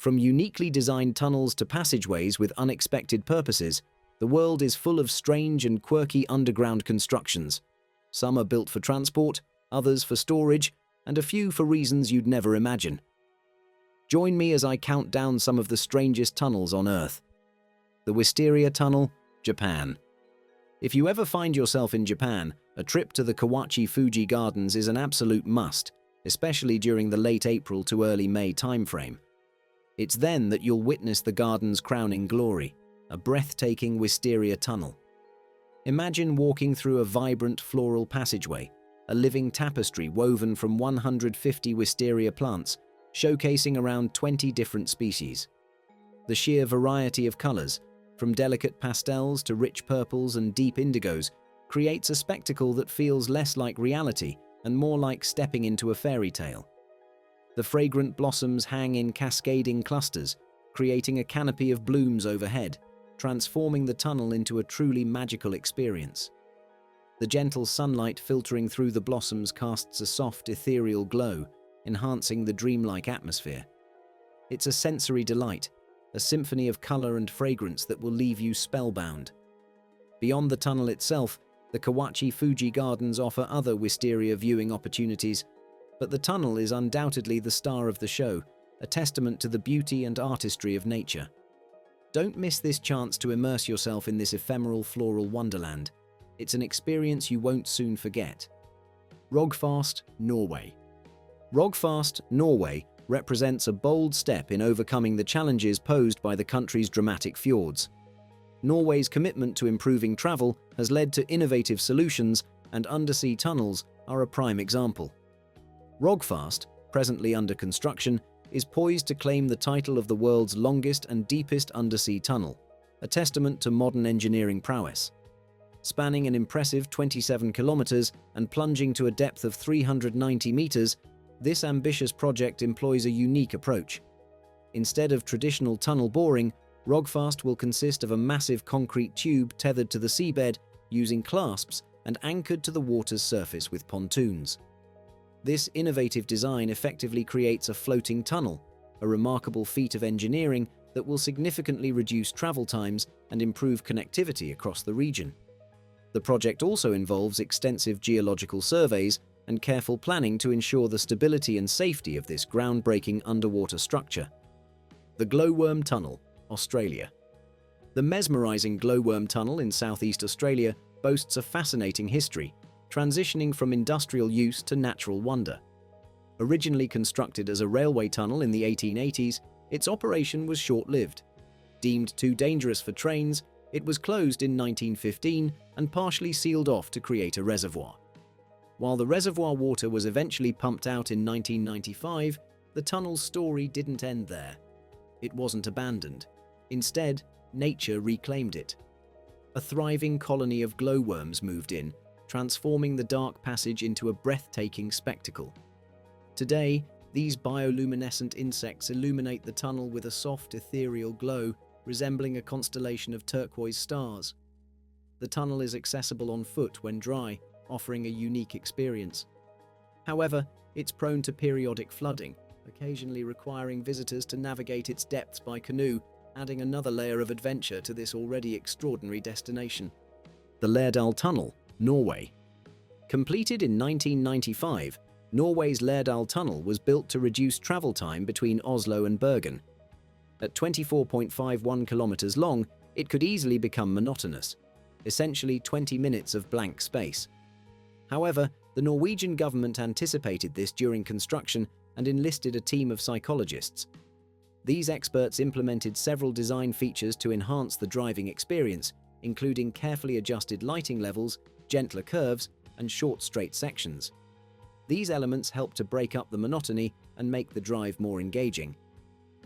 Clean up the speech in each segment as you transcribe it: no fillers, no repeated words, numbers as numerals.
From uniquely designed tunnels to passageways with unexpected purposes, the world is full of strange and quirky underground constructions. Some are built for transport, others for storage, and a few for reasons you'd never imagine. Join me as I count down some of the strangest tunnels on Earth. The Wisteria Tunnel, Japan. If you ever find yourself in Japan, a trip to the Kawachi Fuji Gardens is an absolute must, especially during the late April to early May timeframe. It's then that you'll witness the garden's crowning glory, a breathtaking Wisteria tunnel. Imagine walking through a vibrant floral passageway, a living tapestry woven from 150 wisteria plants, showcasing around 20 different species. The sheer variety of colors, from delicate pastels to rich purples and deep indigos, creates a spectacle that feels less like reality and more like stepping into a fairy tale. The fragrant blossoms hang in cascading clusters, creating a canopy of blooms overhead, transforming the tunnel into a truly magical experience. The gentle sunlight filtering through the blossoms casts a soft, ethereal glow, enhancing the dreamlike atmosphere. It's a sensory delight, a symphony of color and fragrance that will leave you spellbound. Beyond the tunnel itself, the Kawachi Fuji Gardens offer other wisteria viewing opportunities, but the tunnel is undoubtedly the star of the show, a testament to the beauty and artistry of nature. Don't miss this chance to immerse yourself in this ephemeral floral wonderland. It's an experience you won't soon forget. Rogfast, Norway. Rogfast, Norway represents a bold step in overcoming the challenges posed by the country's dramatic fjords. Norway's commitment to improving travel has led to innovative solutions, and undersea tunnels are a prime example. Rogfast, presently under construction, is poised to claim the title of the world's longest and deepest undersea tunnel, a testament to modern engineering prowess. Spanning an impressive 27 kilometers and plunging to a depth of 390 meters, this ambitious project employs a unique approach. Instead of traditional tunnel boring, Rogfast will consist of a massive concrete tube tethered to the seabed using clasps and anchored to the water's surface with pontoons. This innovative design effectively creates a floating tunnel, a remarkable feat of engineering that will significantly reduce travel times and improve connectivity across the region. The project also involves extensive geological surveys and careful planning to ensure the stability and safety of this groundbreaking underwater structure. The Gloworm Tunnel, Australia. The mesmerizing Gloworm Tunnel in southeast Australia boasts a fascinating history, transitioning from industrial use to natural wonder. Originally constructed as a railway tunnel in the 1880s, its operation was short-lived. Deemed too dangerous for trains, it was closed in 1915 and partially sealed off to create a reservoir. While the reservoir water was eventually pumped out in 1995, the tunnel's story didn't end there. It wasn't abandoned. Instead, nature reclaimed it. A thriving colony of glowworms moved in, transforming the dark passage into a breathtaking spectacle. Today, these bioluminescent insects illuminate the tunnel with a soft, ethereal glow, resembling a constellation of turquoise stars. The tunnel is accessible on foot when dry, offering a unique experience. However, it's prone to periodic flooding, occasionally requiring visitors to navigate its depths by canoe, adding another layer of adventure to this already extraordinary destination. The Lærdal Tunnel, Norway. Completed in 1995, Norway's Lærdal Tunnel was built to reduce travel time between Oslo and Bergen. At 24.51 kilometers long, it could easily become monotonous, essentially 20 minutes of blank space. However, the Norwegian government anticipated this during construction and enlisted a team of psychologists. These experts implemented several design features to enhance the driving experience, including carefully adjusted lighting levels, gentler curves, and short straight sections. These elements help to break up the monotony and make the drive more engaging.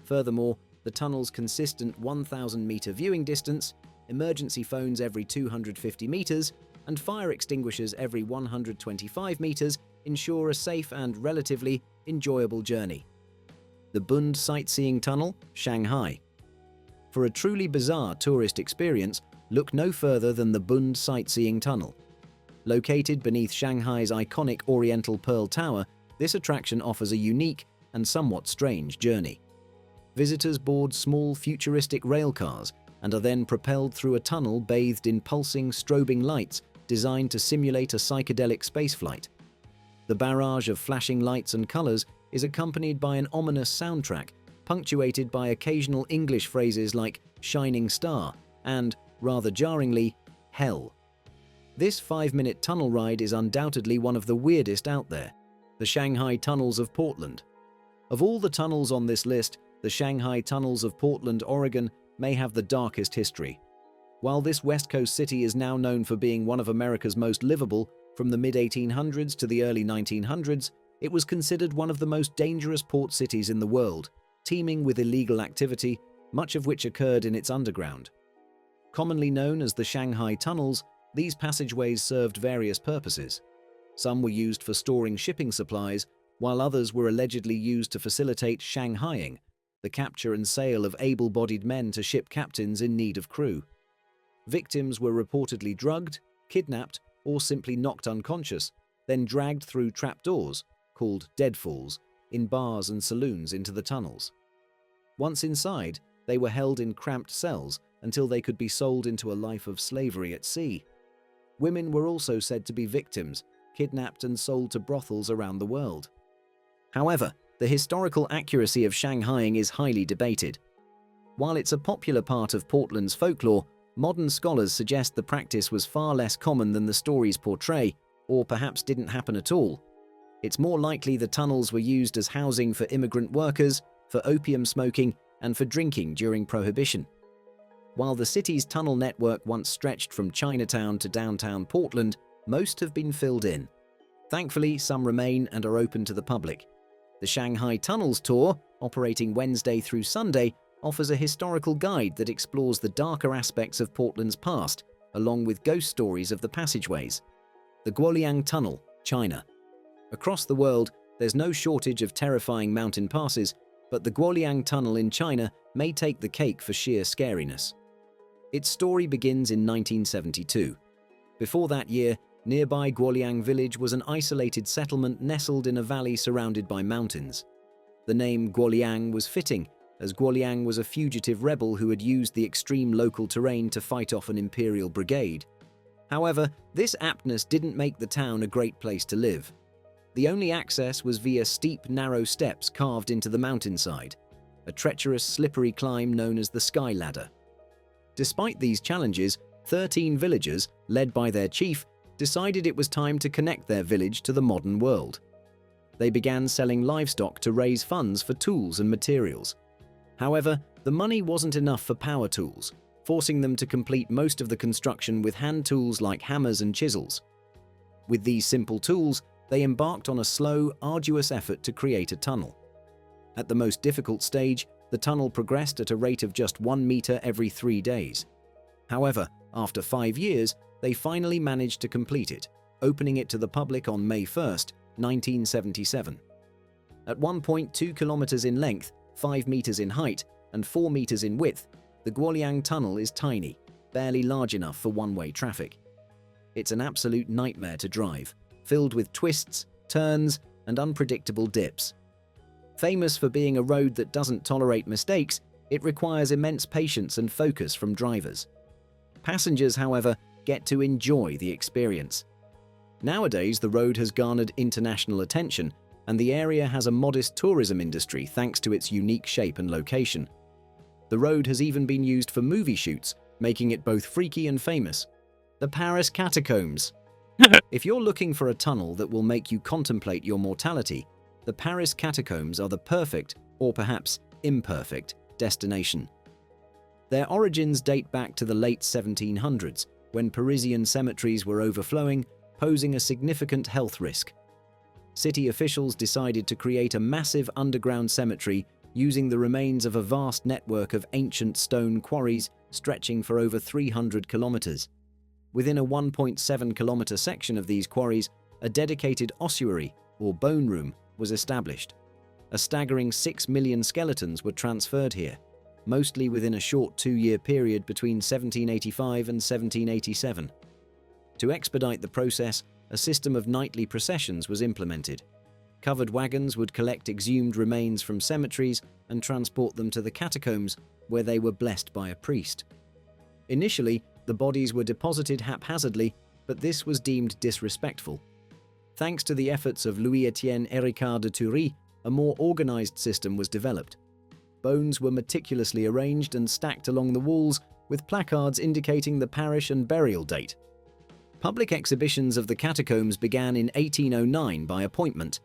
Furthermore, the tunnel's consistent 1,000-meter viewing distance, emergency phones every 250 meters, and fire extinguishers every 125 meters ensure a safe and relatively enjoyable journey. The Bund sightseeing tunnel, Shanghai. For a truly bizarre tourist experience, look no further than the Bund sightseeing tunnel. Located beneath Shanghai's iconic Oriental Pearl Tower, this attraction offers a unique and somewhat strange journey. Visitors board small futuristic railcars and are then propelled through a tunnel bathed in pulsing, strobing lights designed to simulate a psychedelic spaceflight. The barrage of flashing lights and colors is accompanied by an ominous soundtrack, punctuated by occasional English phrases like "shining star" and, rather jarringly, "hell." This 5-minute tunnel ride is undoubtedly one of the weirdest out there. The Shanghai Tunnels of Portland. Of all the tunnels on this list, the Shanghai Tunnels of Portland, Oregon, may have the darkest history. While this West Coast city is now known for being one of America's most livable, from the mid-1800s to the early 1900s, it was considered one of the most dangerous port cities in the world, teeming with illegal activity, much of which occurred in its underground. Commonly known as the Shanghai Tunnels, these passageways served various purposes. Some were used for storing shipping supplies, while others were allegedly used to facilitate Shanghaiing, the capture and sale of able-bodied men to ship captains in need of crew. Victims were reportedly drugged, kidnapped, or simply knocked unconscious, then dragged through trapdoors, called deadfalls, in bars and saloons into the tunnels. Once inside, they were held in cramped cells until they could be sold into a life of slavery at sea. Women were also said to be victims, kidnapped and sold to brothels around the world. However, the historical accuracy of Shanghaiing is highly debated. While it's a popular part of Portland's folklore, modern scholars suggest the practice was far less common than the stories portray, or perhaps didn't happen at all. It's more likely the tunnels were used as housing for immigrant workers, for opium smoking, and for drinking during Prohibition. While the city's tunnel network once stretched from Chinatown to downtown Portland, most have been filled in. Thankfully, some remain and are open to the public. The Shanghai Tunnels Tour, operating Wednesday through Sunday, offers a historical guide that explores the darker aspects of Portland's past, along with ghost stories of the passageways. The Guoliang Tunnel, China. Across the world, there's no shortage of terrifying mountain passes, but the Guoliang Tunnel in China may take the cake for sheer scariness. Its story begins in 1972. Before that year, nearby Guoliang village was an isolated settlement nestled in a valley surrounded by mountains. The name Guoliang was fitting, as Guoliang was a fugitive rebel who had used the extreme local terrain to fight off an imperial brigade. However, this aptness didn't make the town a great place to live. The only access was via steep, narrow steps carved into the mountainside, a treacherous, slippery climb known as the Sky Ladder. Despite these challenges, 13 villagers, led by their chief, decided it was time to connect their village to the modern world. They began selling livestock to raise funds for tools and materials. However, the money wasn't enough for power tools, forcing them to complete most of the construction with hand tools like hammers and chisels. With these simple tools, they embarked on a slow, arduous effort to create a tunnel. At the most difficult stage, the tunnel progressed at a rate of just 1 meter every 3 days. However, after 5 years, they finally managed to complete it, opening it to the public on May 1st, 1977. At 1.2 kilometers in length, 5 meters in height, and 4 meters in width, the Guoliang Tunnel is tiny, barely large enough for one-way traffic. It's an absolute nightmare to drive, filled with twists, turns, and unpredictable dips. Famous for being a road that doesn't tolerate mistakes, it requires immense patience and focus from drivers. Passengers, however, get to enjoy the experience. Nowadays, the road has garnered international attention, and the area has a modest tourism industry thanks to its unique shape and location. The road has even been used for movie shoots, making it both freaky and famous. The Paris Catacombs. If you're looking for a tunnel that will make you contemplate your mortality, the Paris Catacombs are the perfect, or perhaps imperfect, destination. Their origins date back to the late 1700s, when Parisian cemeteries were overflowing, posing a significant health risk. City officials decided to create a massive underground cemetery using the remains of a vast network of ancient stone quarries stretching for over 300 kilometers. Within a 1.7-kilometer section of these quarries, a dedicated ossuary, or bone room, was established. A staggering 6 million skeletons were transferred here, mostly within a short 2-year period between 1785 and 1787. To expedite the process, a system of nightly processions was implemented. Covered wagons would collect exhumed remains from cemeteries and transport them to the catacombs, where they were blessed by a priest. Initially, the bodies were deposited haphazardly, but this was deemed disrespectful. Thanks to the efforts of Louis-Étienne Héricard de Thury, a more organized system was developed. Bones were meticulously arranged and stacked along the walls, with placards indicating the parish and burial date. Public exhibitions of the catacombs began in 1809 by appointment.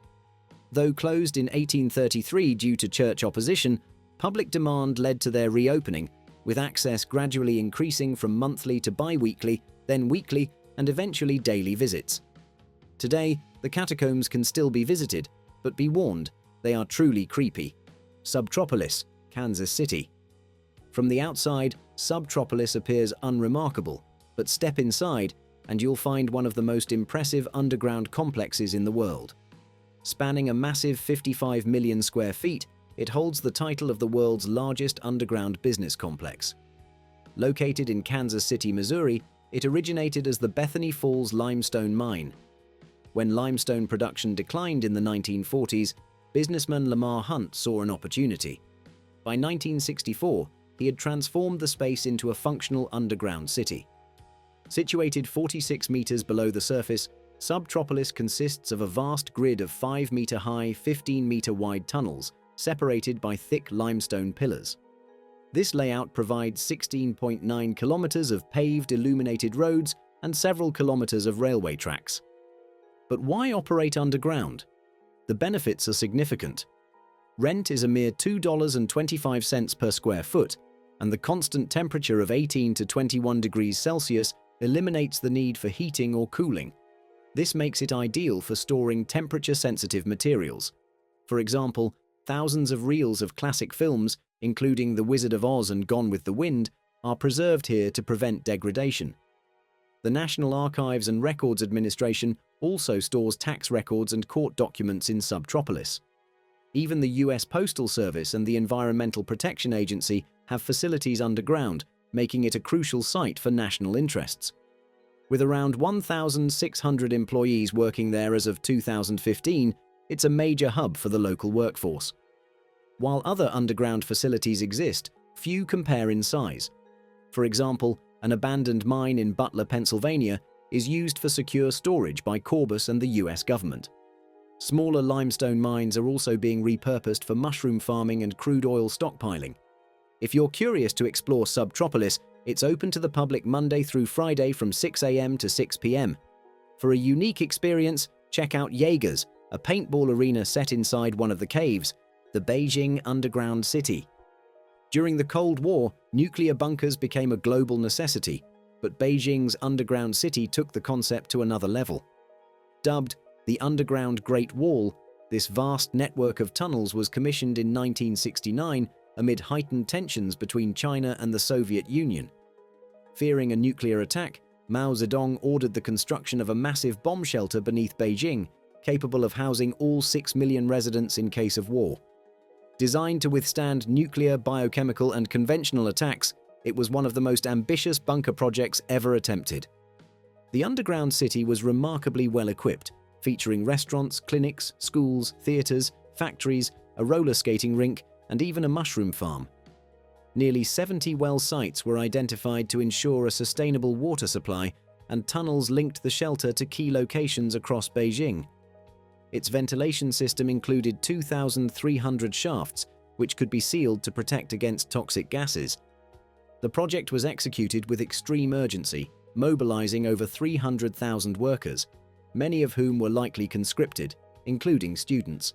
Though closed in 1833 due to church opposition, public demand led to their reopening, with access gradually increasing from monthly to bi-weekly, then weekly, and eventually daily visits. Today, the catacombs can still be visited, but be warned, they are truly creepy. Subtropolis, Kansas City. From the outside, Subtropolis appears unremarkable, but step inside and you'll find one of the most impressive underground complexes in the world. Spanning a massive 55 million square feet, it holds the title of the world's largest underground business complex. Located in Kansas City, Missouri, it originated as the Bethany Falls limestone mine. When limestone production declined in the 1940s, businessman Lamar Hunt saw an opportunity. By 1964, he had transformed the space into a functional underground city. Situated 46 meters below the surface, Subtropolis consists of a vast grid of 5-meter-high, 15-meter-wide tunnels, separated by thick limestone pillars. This layout provides 16.9 kilometers of paved, illuminated roads and several kilometers of railway tracks. But why operate underground? The benefits are significant. Rent is a mere $2.25 per square foot, and the constant temperature of 18 to 21 degrees Celsius eliminates the need for heating or cooling. This makes it ideal for storing temperature-sensitive materials. For example, thousands of reels of classic films, including The Wizard of Oz and Gone with the Wind, are preserved here to prevent degradation. The National Archives and Records Administration also stores tax records and court documents in Subtropolis. Even the US Postal Service and the Environmental Protection Agency have facilities underground, making it a crucial site for national interests. With around 1,600 employees working there as of 2015, it's a major hub for the local workforce. While other underground facilities exist, few compare in size. For example, an abandoned mine in Butler, Pennsylvania, is used for secure storage by Corbus and the US government. Smaller limestone mines are also being repurposed for mushroom farming and crude oil stockpiling. If you're curious to explore Subtropolis, it's open to the public Monday through Friday from 6 a.m. to 6 p.m. For a unique experience, check out Jaeger's, a paintball arena set inside one of the caves, the Beijing underground city. During the Cold War, nuclear bunkers became a global necessity, but Beijing's underground city took the concept to another level. Dubbed the Underground Great Wall, this vast network of tunnels was commissioned in 1969 amid heightened tensions between China and the Soviet Union. Fearing a nuclear attack, Mao Zedong ordered the construction of a massive bomb shelter beneath Beijing, capable of housing all 6 million residents in case of war. Designed to withstand nuclear, biochemical, and conventional attacks, it was one of the most ambitious bunker projects ever attempted. The underground city was remarkably well equipped, featuring restaurants, clinics, schools, theaters, factories, a roller skating rink, and even a mushroom farm. Nearly 70 well sites were identified to ensure a sustainable water supply, and tunnels linked the shelter to key locations across Beijing. Its ventilation system included 2,300 shafts, which could be sealed to protect against toxic gases. The project was executed with extreme urgency, mobilizing over 300,000 workers, many of whom were likely conscripted, including students.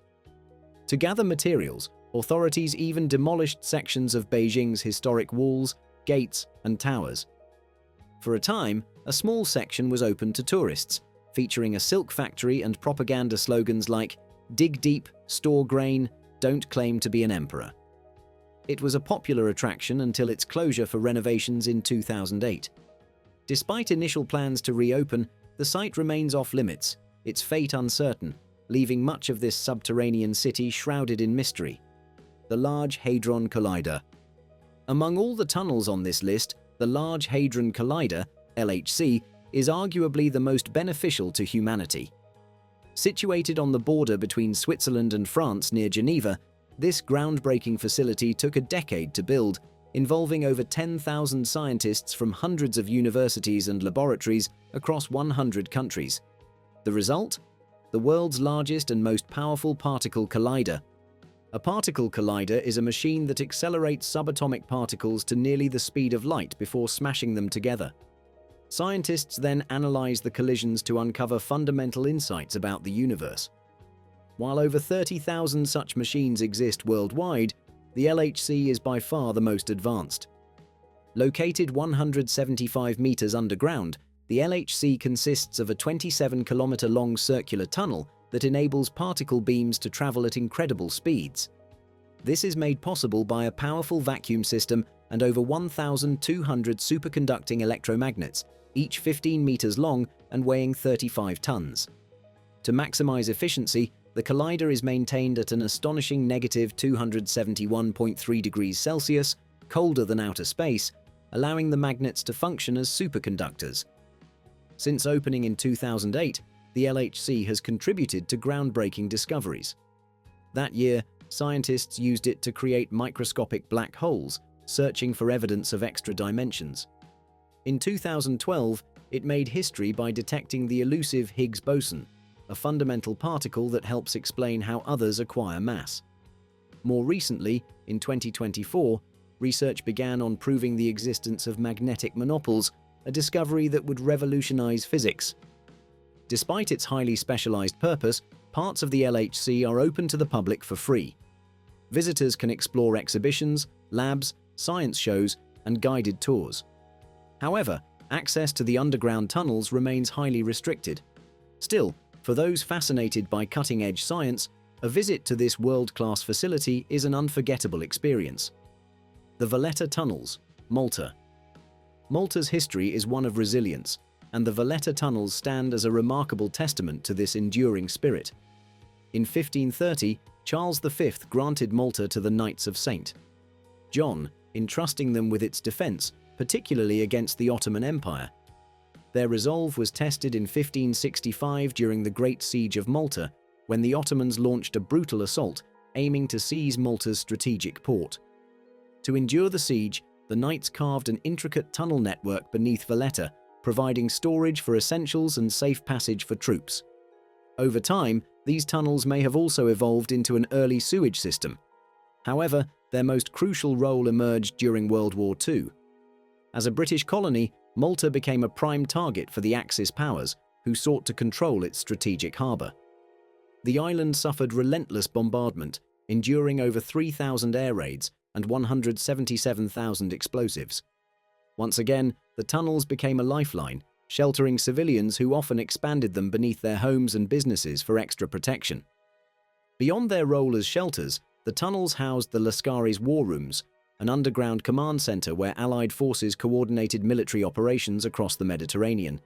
To gather materials, authorities even demolished sections of Beijing's historic walls, gates, and towers. For a time, a small section was open to tourists, featuring a silk factory and propaganda slogans like "Dig deep, store grain, don't claim to be an emperor." It was a popular attraction until its closure for renovations in 2008. Despite initial plans to reopen, the site remains off-limits, its fate uncertain, leaving much of this subterranean city shrouded in mystery. The Large Hadron Collider. Among all the tunnels on this list, the Large Hadron Collider, LHC, is arguably the most beneficial to humanity. Situated on the border between Switzerland and France near Geneva, this groundbreaking facility took a decade to build, involving over 10,000 scientists from hundreds of universities and laboratories across 100 countries. The result? The world's largest and most powerful particle collider. A particle collider is a machine that accelerates subatomic particles to nearly the speed of light before smashing them together. Scientists then analyze the collisions to uncover fundamental insights about the universe. While over 30,000 such machines exist worldwide, the LHC is by far the most advanced. Located 175 meters underground, the LHC consists of a 27-kilometer-long circular tunnel that enables particle beams to travel at incredible speeds. This is made possible by a powerful vacuum system and over 1,200 superconducting electromagnets, each 15 meters long and weighing 35 tons. To maximize efficiency, the collider is maintained at an astonishing negative 271.3 degrees Celsius, colder than outer space, allowing the magnets to function as superconductors. Since opening in 2008, the LHC has contributed to groundbreaking discoveries. That year, scientists used it to create microscopic black holes, searching for evidence of extra dimensions. In 2012, it made history by detecting the elusive Higgs boson, a fundamental particle that helps explain how others acquire mass. More recently, in 2024, research began on proving the existence of magnetic monopoles, a discovery that would revolutionize physics. Despite its highly specialized purpose, parts of the LHC are open to the public for free. Visitors can explore exhibitions, labs, science shows, and guided tours. However, access to the underground tunnels remains highly restricted. Still, for those fascinated by cutting-edge science, a visit to this world-class facility is an unforgettable experience. The Valletta Tunnels, Malta. Malta's history is one of resilience, and the Valletta tunnels stand as a remarkable testament to this enduring spirit. In 1530, Charles V granted Malta to the Knights of St. John, entrusting them with its defense, particularly against the Ottoman Empire. Their resolve was tested in 1565 during the Great Siege of Malta, when the Ottomans launched a brutal assault, aiming to seize Malta's strategic port. To endure the siege, the knights carved an intricate tunnel network beneath Valletta, providing storage for essentials and safe passage for troops. Over time, these tunnels may have also evolved into an early sewage system. However, their most crucial role emerged during World War II. As a British colony, Malta became a prime target for the Axis powers, who sought to control its strategic harbour. The island suffered relentless bombardment, enduring over 3,000 air raids and 177,000 explosives. Once again, the tunnels became a lifeline, sheltering civilians who often expanded them beneath their homes and businesses for extra protection. Beyond their role as shelters, the tunnels housed the Lascaris war rooms, an underground command center where Allied forces coordinated military operations across the Mediterranean.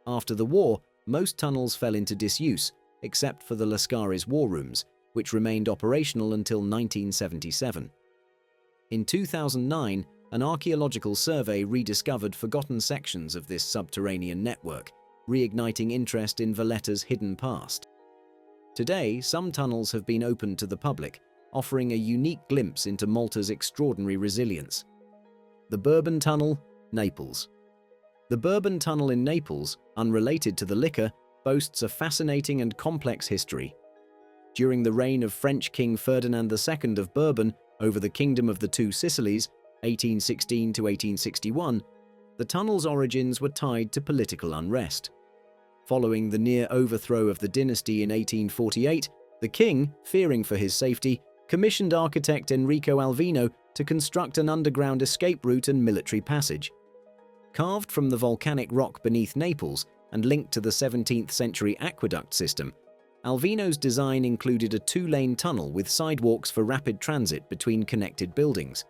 After the war, most tunnels fell into disuse, except for the Lascaris war rooms, which remained operational until 1977. In 2009, an archaeological survey rediscovered forgotten sections of this subterranean network, reigniting interest in Valletta's hidden past. Today, some tunnels have been opened to the public, offering a unique glimpse into Malta's extraordinary resilience. The Bourbon Tunnel, Naples. The Bourbon Tunnel in Naples, unrelated to the liquor, boasts a fascinating and complex history. During the reign of French King Ferdinand II of Bourbon over the Kingdom of the Two Sicilies, 1816 to 1861, the tunnel's origins were tied to political unrest. Following the near overthrow of the dynasty in 1848, the king, fearing for his safety, commissioned architect Enrico Alvino to construct an underground escape route and military passage. Carved from the volcanic rock beneath Naples and linked to the 17th century aqueduct system, Alvino's design included a two-lane tunnel with sidewalks for rapid transit between connected buildings.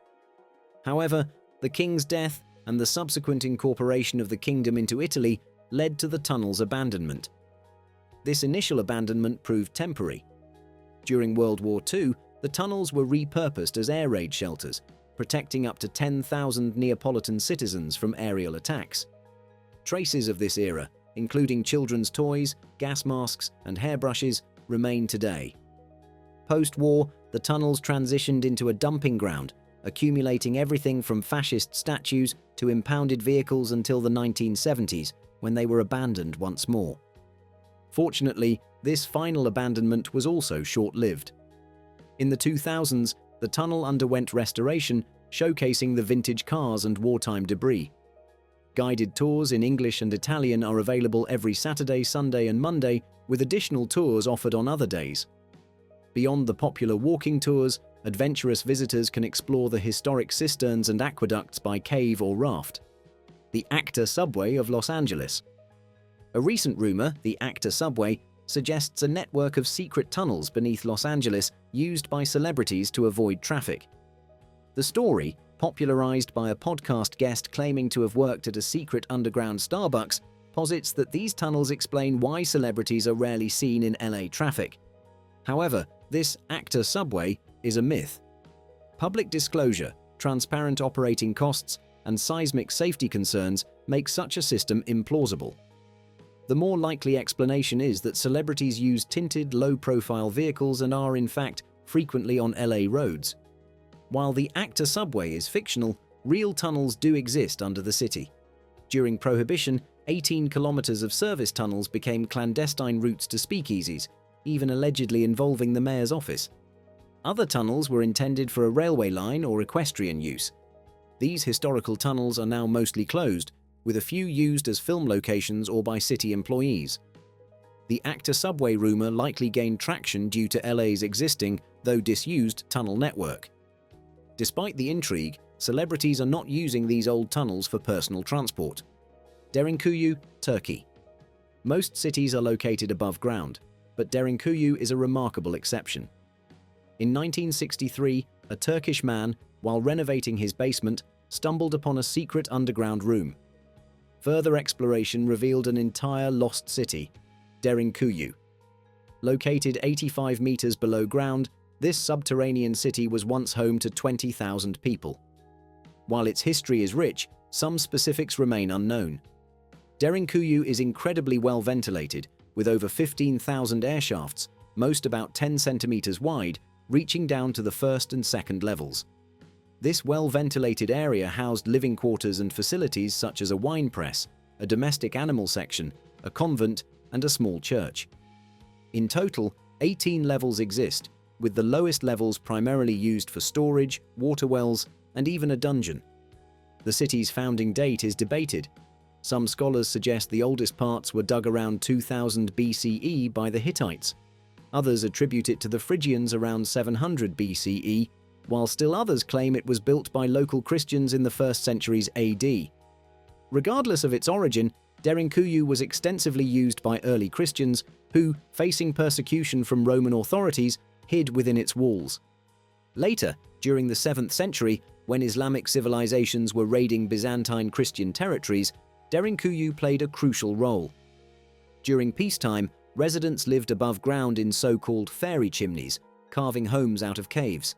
However, the king's death and the subsequent incorporation of the kingdom into Italy led to the tunnel's abandonment. This initial abandonment proved temporary. During World War II, the tunnels were repurposed as air raid shelters, protecting up to 10,000 Neapolitan citizens from aerial attacks. Traces of this era, including children's toys, gas masks, and hairbrushes, remain today. Post-war, the tunnels transitioned into a dumping ground, accumulating everything from fascist statues to impounded vehicles until the 1970s, when they were abandoned once more. Fortunately, this final abandonment was also short-lived. In the 2000s, the tunnel underwent restoration, showcasing the vintage cars and wartime debris. Guided tours in English and Italian are available every Saturday, Sunday, and Monday, with additional tours offered on other days. Beyond the popular walking tours, adventurous visitors can explore the historic cisterns and aqueducts by cave or raft. The ACTA subway of Los Angeles. A recent rumor, the ACTA subway, suggests a network of secret tunnels beneath Los Angeles used by celebrities to avoid traffic. The story, popularized by a podcast guest claiming to have worked at a secret underground Starbucks, posits that these tunnels explain why celebrities are rarely seen in LA traffic. However, this ACTA subway is a myth. Public disclosure, transparent operating costs, and seismic safety concerns make such a system implausible. The more likely explanation is that celebrities use tinted, low-profile vehicles and are, in fact, frequently on LA roads. While the ACTA subway is fictional, real tunnels do exist under the city. During Prohibition, 18 kilometers of service tunnels became clandestine routes to speakeasies, even allegedly involving the mayor's office. Other tunnels were intended for a railway line or equestrian use. These historical tunnels are now mostly closed, with a few used as film locations or by city employees. The ACTA subway rumor likely gained traction due to LA's existing, though disused, tunnel network. Despite the intrigue, celebrities are not using these old tunnels for personal transport. Derinkuyu, Turkey. Most cities are located above ground, but Derinkuyu is a remarkable exception. In 1963, a Turkish man, while renovating his basement, stumbled upon a secret underground room. Further exploration revealed an entire lost city, Derinkuyu. Located 85 meters below ground, this subterranean city was once home to 20,000 people. While its history is rich, some specifics remain unknown. Derinkuyu is incredibly well ventilated, with over 15,000 air shafts, most about 10 centimeters wide, reaching down to the first and second levels. This well-ventilated area housed living quarters and facilities such as a wine press, a domestic animal section, a convent, and a small church. In total, 18 levels exist, with the lowest levels primarily used for storage, water wells, and even a dungeon. The city's founding date is debated. Some scholars suggest the oldest parts were dug around 2000 BCE by the Hittites. Others attribute it to the Phrygians around 700 BCE, while still others claim it was built by local Christians in the 1st centuries AD. Regardless of its origin, Derinkuyu was extensively used by early Christians who, facing persecution from Roman authorities, hid within its walls. Later, during the 7th century, when Islamic civilizations were raiding Byzantine Christian territories, Derinkuyu played a crucial role. During peacetime, residents lived above ground in so-called fairy chimneys, carving homes out of caves.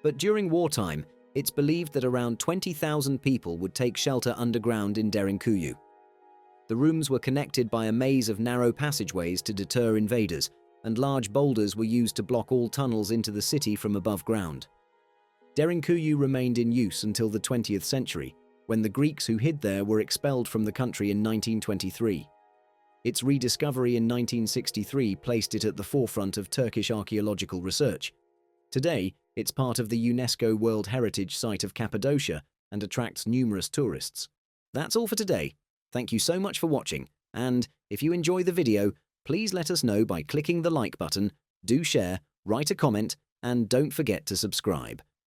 But during wartime, it's believed that around 20,000 people would take shelter underground in Derinkuyu. The rooms were connected by a maze of narrow passageways to deter invaders, and large boulders were used to block all tunnels into the city from above ground. Derinkuyu remained in use until the 20th century, when the Greeks who hid there were expelled from the country in 1923. Its rediscovery in 1963 placed it at the forefront of Turkish archaeological research. Today, it's part of the UNESCO World Heritage Site of Cappadocia and attracts numerous tourists. That's all for today. Thank you so much for watching, and if you enjoy the video, please let us know by clicking the like button, do share, write a comment, and don't forget to subscribe.